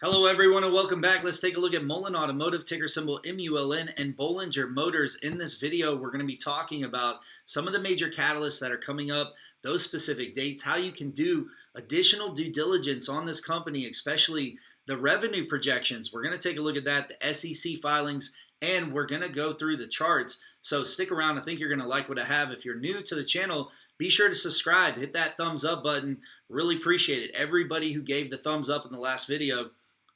Hello, everyone, and welcome back. Let's take a look at Mullen Automotive, ticker symbol MULN, and Bollinger Motors. In this video, we're going to be talking about some of the major catalysts that are coming up, those specific dates, how you can do additional due diligence on this company, especially the revenue projections. We're going to take a look at that, the SEC filings, and we're going to go through the charts. So stick around. I think you're going to like what I have. If you're new to the channel, be sure to subscribe. Hit that thumbs up button. Really appreciate it. Everybody who gave the thumbs up in the last video,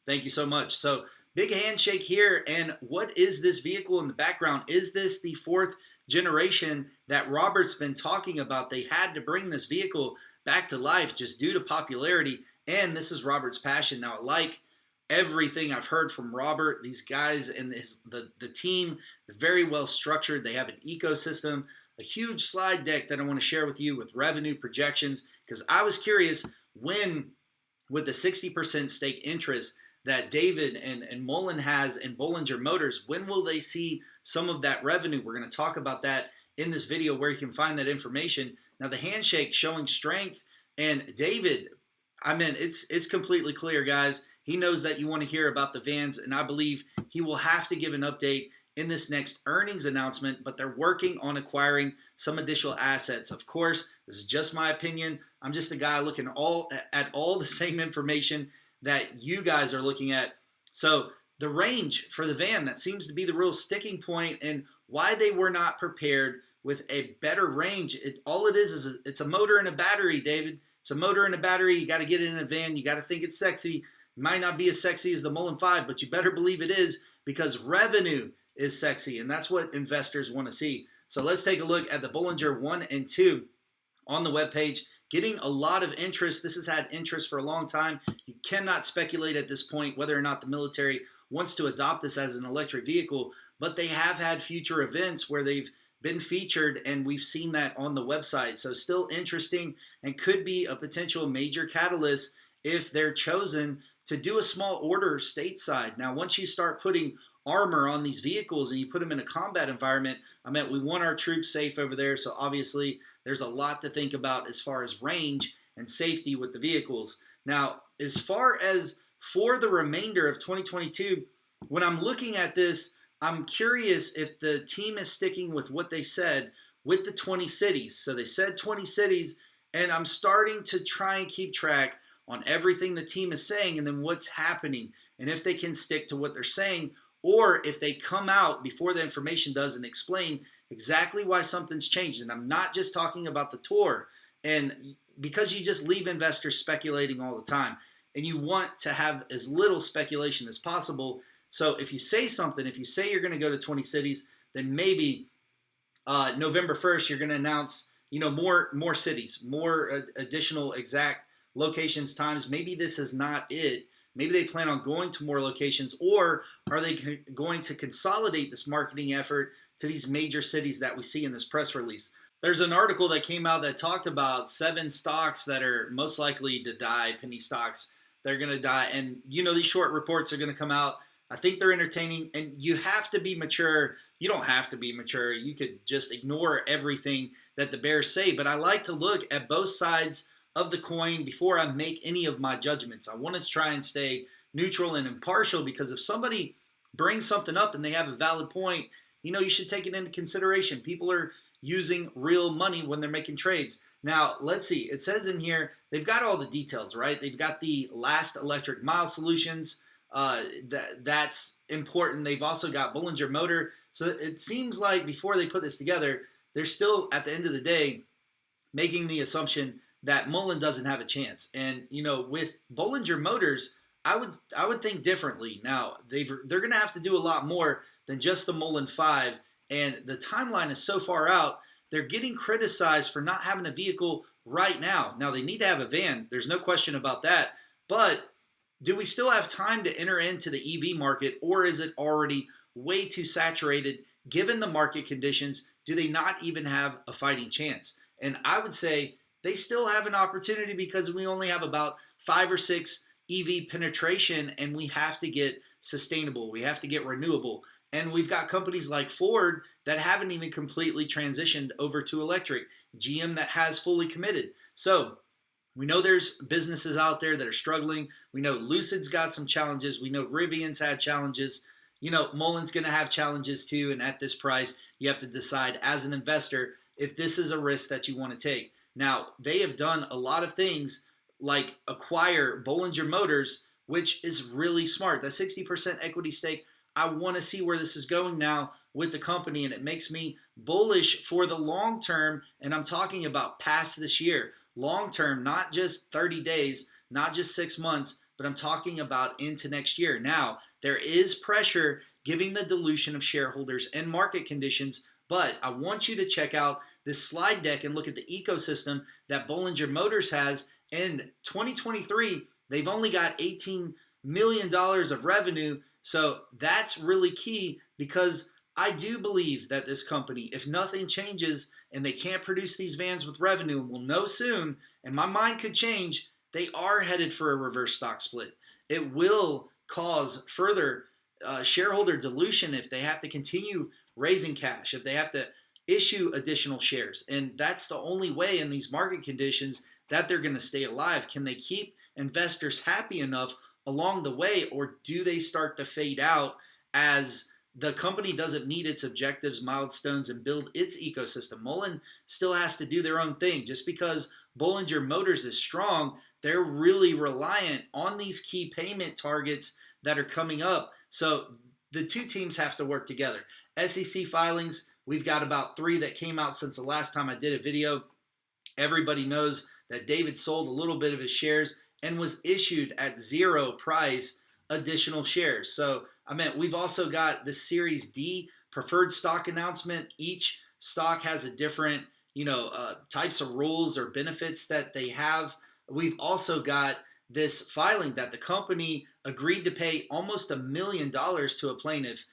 thank you so much. So big handshake here. And what is this vehicle in the background? Is this the fourth generation that Robert's been talking about? They had to bring this vehicle back to life just due to popularity. And this is Robert's passion. Now, like everything I've heard from Robert, these guys and the team, they're very well structured. They have an ecosystem, a huge slide deck that I want to share with you with revenue projections, because I was curious when, with the 60% stake interest that David and Mullen has in Bollinger Motors, when will they see some of that revenue? We're going to talk about that in this video, where you can find that information. Now, the handshake showing strength, and David, I mean, it's completely clear, guys. He knows that you want to hear about the vans, and I believe he will have to give an update in this next earnings announcement, but they're working on acquiring some additional assets. Of course, this is just my opinion. I'm just a guy looking at all the same information that you guys are looking at. So the range for the van, that seems to be the real sticking point, and why they were not prepared with a better range. All it is it's a motor and a battery, David. It's a motor and a battery. You got to get it in a van. You got to think it's sexy. It might not be as sexy as the Mullen 5, but you better believe it is, because revenue is sexy, and that's what investors want to see. So let's take a look at the Bollinger 1 and 2 on the webpage. Getting a lot of interest. This has had interest for a long time. You cannot speculate at this point whether or not the military wants to adopt this as an electric vehicle, but they have had future events where they've been featured, and we've seen that on the website. So still interesting, and could be a potential major catalyst if they're chosen to do a small order stateside. Now, once you start putting armor on these vehicles and you put them in a combat environment, I mean, we want our troops safe over there. So obviously there's a lot to think about as far as range and safety with the vehicles. Now, as far as for the remainder of 2022, when I'm looking at this, I'm curious if the team is sticking with what they said with the 20 cities. So they said 20 cities, and I'm starting to try and keep track on everything the team is saying and then what's happening, and if they can stick to what they're saying, or if they come out before the information does and explain exactly why something's changed. And I'm not just talking about the tour, and because you just leave investors speculating all the time, and you want to have as little speculation as possible. So if you say something, if you say you're going to go to 20 cities, then maybe November 1st you're going to announce, more cities, more additional exact locations, times. Maybe this is not it. Maybe they plan on going to more locations, or are they going to consolidate this marketing effort to these major cities that we see in this press release? There's an article that came out that talked about 7 stocks that are most likely to die, penny stocks. They're going to die. And, these short reports are going to come out. I think they're entertaining, and you have to be mature. You don't have to be mature. You could just ignore everything that the bears say. But I like to look at both sides of the coin before I make any of my judgments. I want to try and stay neutral and impartial, because if somebody brings something up and they have a valid point, you should take it into consideration. People are using real money when they're making trades. Now, let's see. It says in here, they've got all the details, right? They've got the last electric mile solutions. That's important. They've also got Bollinger Motor. So it seems like before they put this together, they're still, at the end of the day, making the assumption that Mullen doesn't have a chance. And, with Bollinger Motors, I would think differently. Now, they're going to have to do a lot more than just the Mullen 5, and the timeline is so far out. They're getting criticized for not having a vehicle right now. Now, they need to have a van. There's no question about that. But do we still have time to enter into the EV market, or is it already way too saturated given the market conditions? Do they not even have a fighting chance? And I would say they still have an opportunity, because we only have about 5 or 6 EV penetration, and we have to get sustainable. We have to get renewable. And we've got companies like Ford that haven't even completely transitioned over to electric. GM that has fully committed. So We know there's businesses out there that are struggling. We know Lucid's got some challenges. We know Rivian's had challenges. Mullen's going to have challenges too. And at this price, you have to decide as an investor if this is a risk that you want to take. Now, they have done a lot of things like acquire Bollinger Motors, which is really smart. That 60% equity stake, I want to see where this is going now with the company, and it makes me bullish for the long term. And I'm talking about past this year, long term, not just 30 days, not just 6 months, but I'm talking about into next year. Now, there is pressure giving the dilution of shareholders and market conditions, but I want you to check out this slide deck and look at the ecosystem that Bollinger Motors has. In 2023, they've only got $18 million of revenue. So that's really key, because I do believe that this company, if nothing changes and they can't produce these vans with revenue, and we'll know soon, and my mind could change, they are headed for a reverse stock split. It will cause further shareholder dilution if they have to continue raising cash, if they have to issue additional shares. And that's the only way in these market conditions that they're going to stay alive. Can they keep investors happy enough along the way, or do they start to fade out as the company doesn't meet its objectives, milestones, and build its ecosystem? Mullen still has to do their own thing. Just because Bollinger Motors is strong, they're really reliant on these key payment targets that are coming up. So the two teams have to work together. SEC filings, we've got about 3 that came out since the last time I did a video. Everybody knows that David sold a little bit of his shares and was issued at 0 price additional shares. So we've also got the Series D preferred stock announcement. Each stock has a different, types of rules or benefits that they have. We've also got this filing that the company agreed to pay almost $1 million to a plaintiff.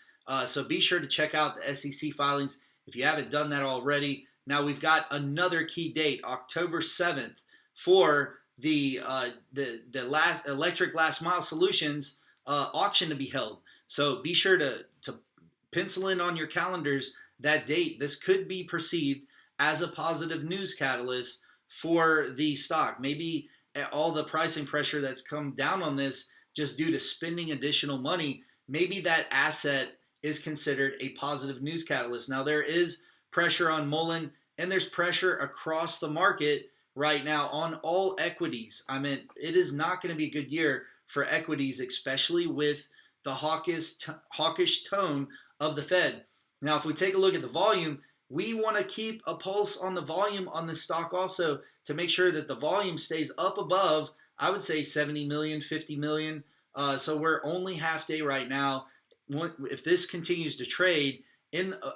So be sure to check out the SEC filings if you haven't done that already. Now we've got another key date, October 7th, for the last electric last mile solutions auction to be held. So be sure to pencil in on your calendars that date. This could be perceived as a positive news catalyst for the stock. Maybe all the pricing pressure that's come down on this just due to spending additional money, maybe that asset is considered a positive news catalyst. Now there is pressure on Mullen, and there's pressure across the market right now on all equities. It is not going to be a good year for equities, especially with the hawkish tone of the Fed. Now, if we take a look at the volume, we want to keep a pulse on the volume on the stock also to make sure that the volume stays up above, I would say 70 million, 50 million. So we're only half day right now. If this continues to trade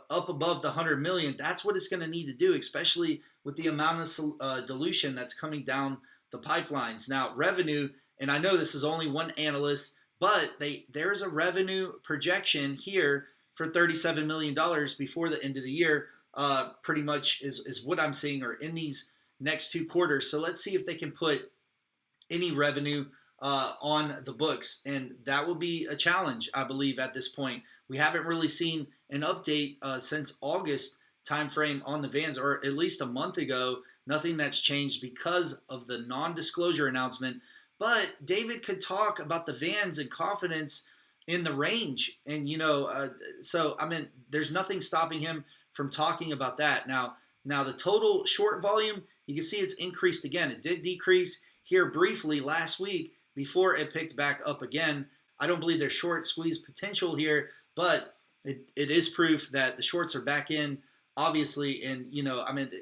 up above the 100 million, that's what it's going to need to do, especially with the amount of dilution that's coming down the pipelines. Now, revenue, and I know this is only one analyst, but there's a revenue projection here for $37 million before the end of the year, pretty much is what I'm seeing, or in these next 2 quarters. So let's see if they can put any revenue on the books, and that will be a challenge, I believe, at this point. We haven't really seen an update since August timeframe on the vans, or at least a month ago. Nothing that's changed because of the non-disclosure announcement. But David could talk about the vans and confidence in the range, and there's nothing stopping him from talking about that. Now the total short volume, you can see it's increased again. It did decrease here briefly last week before it picked back up again. I don't believe there's short squeeze potential here, but it is proof that the shorts are back in, obviously, and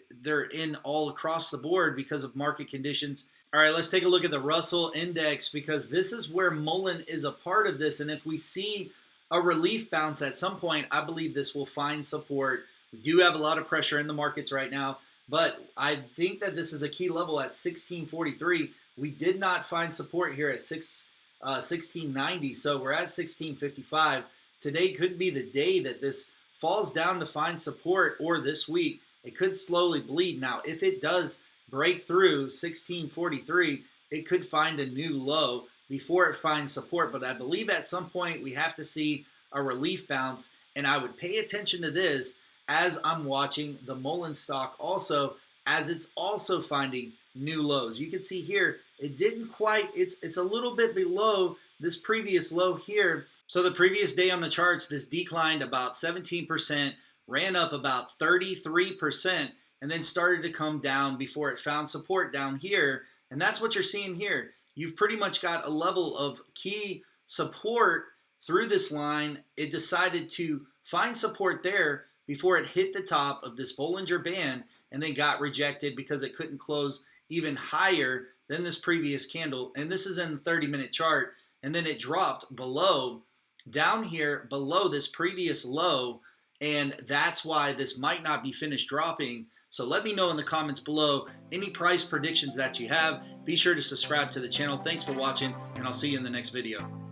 they're in all across the board because of market conditions. All right, let's take a look at the Russell Index, because this is where Mullen is a part of this, and if we see a relief bounce at some point, I believe this will find support. We do have a lot of pressure in the markets right now, but I think that this is a key level at 1643. We did not find support here at 1690, so we're at 1655. Today could be the day that this falls down to find support, or this week it could slowly bleed. Now, if it does break through 1643, it could find a new low before it finds support. But I believe at some point we have to see a relief bounce, and I would pay attention to this as I'm watching the Mullen stock also, as it's also finding new lows. You can see here, it didn't quite, it's a little bit below this previous low here. So the previous day on the charts, this declined about 17%, ran up about 33%, and then started to come down before it found support down here. And that's what you're seeing here. You've pretty much got a level of key support through this line. It decided to find support there before it hit the top of this Bollinger Band and then got rejected because it couldn't close even higher than this previous candle. And this is in the 30-minute chart. And then it dropped below, down here below this previous low. And that's why this might not be finished dropping. So let me know in the comments below any price predictions that you have. Be sure to subscribe to the channel. Thanks for watching, and I'll see you in the next video.